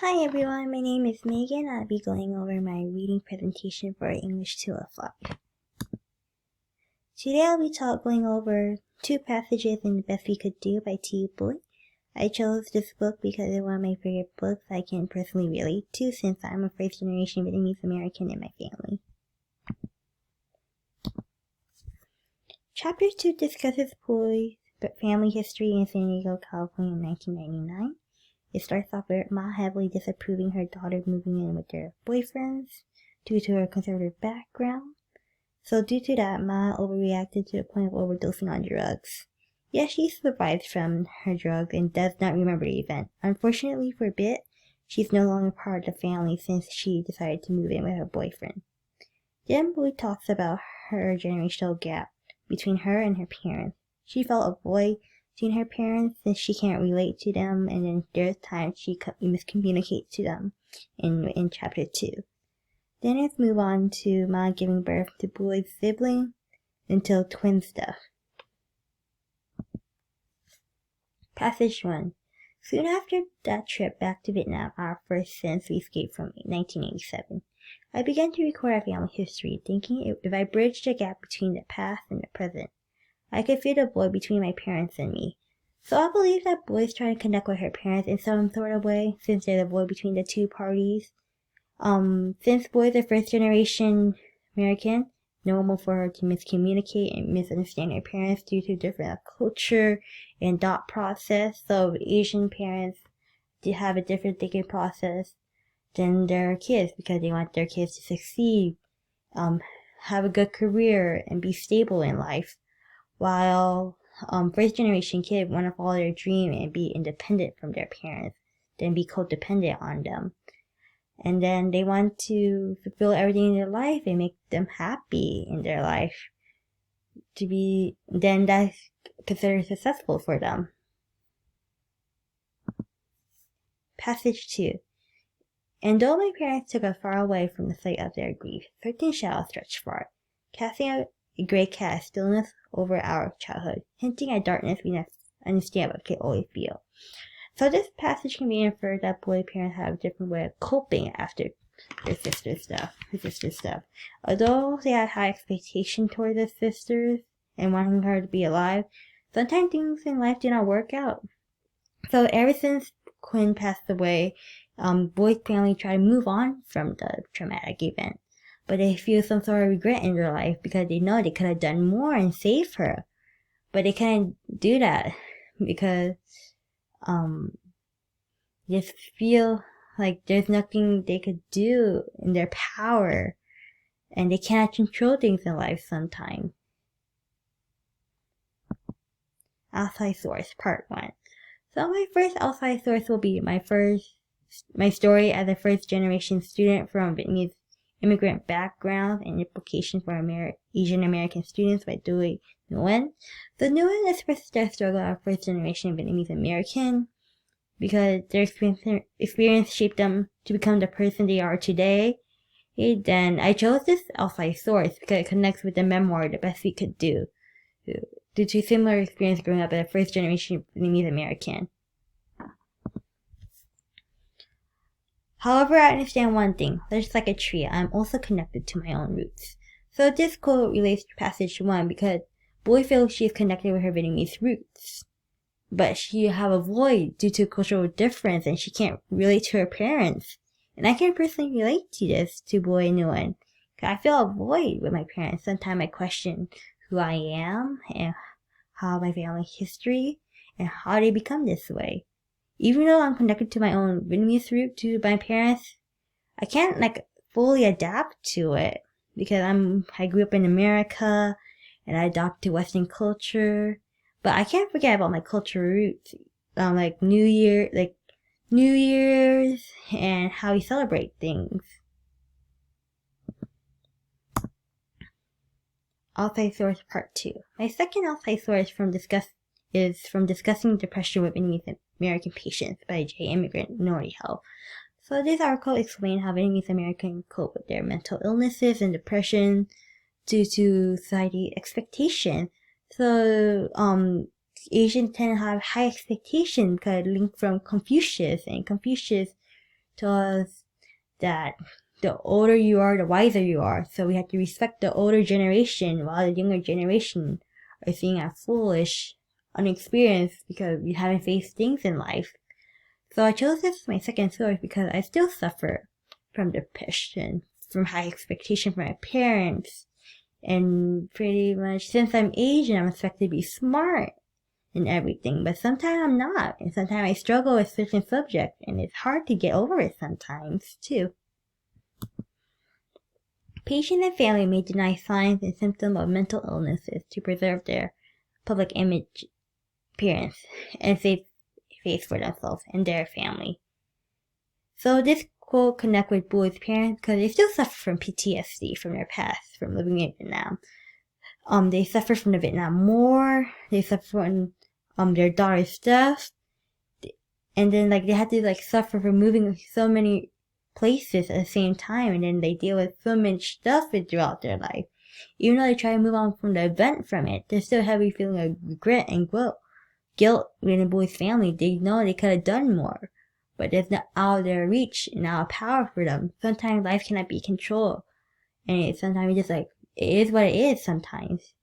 Hi everyone, my name is Megan. I'll be going over my reading presentation for English 205. Today I'll be going over two passages in The Best We Could Do by T. Boyd. I chose this book because it's one of my favorite books I can personally relate to since I'm a first generation Vietnamese American in my family. Chapter 2 discusses Boyd's family history in San Diego, California in 1999. It starts off with Ma heavily disapproving her daughter moving in with their boyfriends due to her conservative background. So due to that, Ma overreacted to the point of overdosing on drugs. Yes, she survives from her drugs and does not remember the event. Unfortunately for a bit, she's no longer part of the family since she decided to move in with her boyfriend. Then Boyd talks about her generational gap between her and her parents. She felt a void between her parents since she can't relate to them, and then there's times she miscommunicates to them in chapter 2. Then let's move on to Ma giving birth to Boyd's sibling until twin stuff. Passage 1. Soon after that trip back to Vietnam, our first since we escaped from 1987, I began to record our family history, thinking if I bridged the gap between the past and the present, I could feel the void between my parents and me. So I believe that Boyd's trying to connect with her parents in some sort of way, since there's a void between the two parties. Since Boyd's a first generation American, normal for her to miscommunicate and misunderstand her parents due to different culture and thought process. So Asian parents have a different thinking process than their kids because they want their kids to succeed, have a good career, and be stable in life. While first generation kids want to follow their dream and be independent from their parents, then be codependent on them. And then they want to fulfill everything in their life and make them happy in their life. Then that's considered successful for them. Passage 2. And though my parents took us far away from the site of their grief, certain shadows stretched far, casting a gray cast stillness over our childhood, hinting at darkness we never understand but can always feel. So this passage can be inferred that Boyd's parents have a different way of coping after his sister's stuff. Although they had high expectations towards their sisters and wanting her to be alive, sometimes things in life do not work out. So ever since Quinn passed away, Boyd's family tried to move on from the traumatic event. But they feel some sort of regret in their life because they know they could have done more and saved her. But they can't do that because they just feel like there's nothing they could do in their power. And they cannot control things in life sometimes. Outside source, part 1. So my first outside source will be my story as a first generation student from Vietnamese immigrant background and implications for Asian American students by Doi Nguyen. So Nguyen expresses their struggle as first generation Vietnamese American because their experience shaped them to become the person they are today. Then I chose this outside source because it connects with the memoir The Best We Could Do, due to similar experience growing up as a first generation Vietnamese American. However, I understand one thing. Just like a tree, I am also connected to my own roots. So this quote relates to passage 1 because Boyd feels she is connected with her Vietnamese roots. But she have a void due to cultural difference and she can't relate to her parents. And I can personally relate to this to Boyd Nguyen. I feel a void with my parents. Sometimes I question who I am and how my family history and how they become this way. Even though I'm connected to my own Vietnamese root to my parents, I can't fully adapt to it because I grew up in America and I adopted Western culture, but I can't forget about my cultural roots, like New Year's and how we celebrate things. Outside source part 2. My second outside source is from discussing depression with Vietnamese American patients by J. Immigrant Nori Health. So this article explains how Vietnamese Americans cope with their mental illnesses and depression due to society expectation. So Asians tend to have high expectations because linked from Confucius, and Confucius told us that the older you are, the wiser you are. So we have to respect the older generation while the younger generation are seen as foolish, unexperienced because we haven't faced things in life. So I chose this as my second source because I still suffer from depression, from high expectation from my parents, and pretty much since I'm Asian, I'm expected to be smart and everything, but sometimes I'm not, and sometimes I struggle with certain subjects, and it's hard to get over it sometimes, too. Patients and family may deny signs and symptoms of mental illnesses to preserve their public image appearance and save face for themselves and their family. So this quote connect with boys' parents because they still suffer from PTSD from their past, from living in Vietnam. They suffer from the Vietnam War. They suffer from their daughter's death, and then they had to suffer from moving so many places at the same time, and then they deal with so much stuff throughout their life. Even though they try to move on from the event from it, there's still a heavy feeling of regret and guilt within the boy's family. They know they could have done more, but it's not out of their reach and out of power for them. Sometimes life cannot be controlled, and sometimes it's just it is what it is sometimes.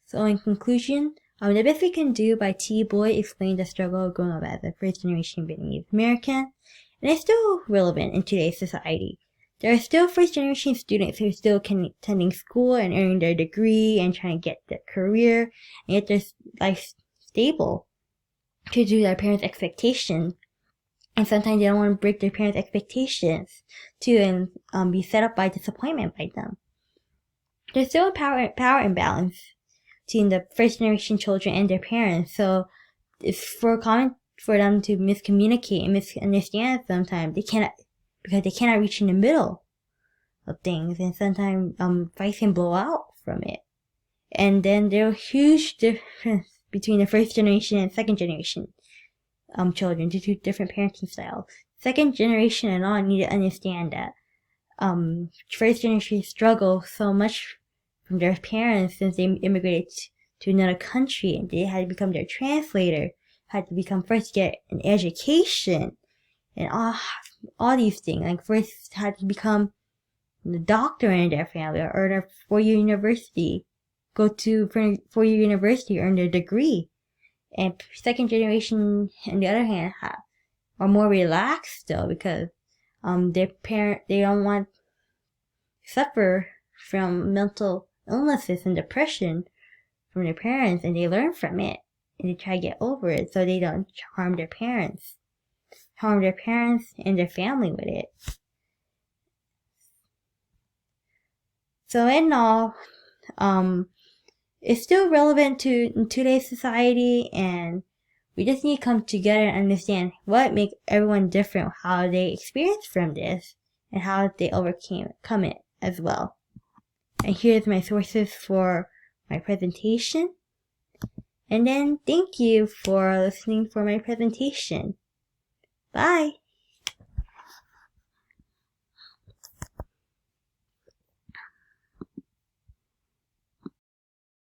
So in conclusion, The Best We Can Do by T. Boyd explains the struggle of growing up as a first-generation Vietnamese American, and it's still relevant in today's society. There are still first-generation students who are still attending school and earning their degree and trying to get their career and get their life stable to do their parents' expectations. And sometimes they don't want to break their parents' expectations too and be set up by disappointment by them. There's still a power imbalance between the first-generation children and their parents, so it's common for them to miscommunicate and misunderstand sometimes. Because they cannot reach in the middle of things, and sometimes fights can blow out from it. And then there's a huge difference between the first generation and second generation children due to different parenting styles. Second generation and on need to understand that first generation struggle so much from their parents since they immigrated to another country, and they had to become their translator, had to become first get an education, and all these things. First had to become the doctor in their family, or earn a 4-year university, go to 4-year university, earn their degree. And second generation, on the other hand, are more relaxed still because they don't want to suffer from mental illnesses and depression from their parents, and they learn from it and they try to get over it so they don't harm their parents and their family with it. So in all, it's still relevant in today's society, and we just need to come together and understand what makes everyone different, how they experience from this, and how they overcome it as well. And here's my sources for my presentation. And then thank you for listening for my presentation. Bye!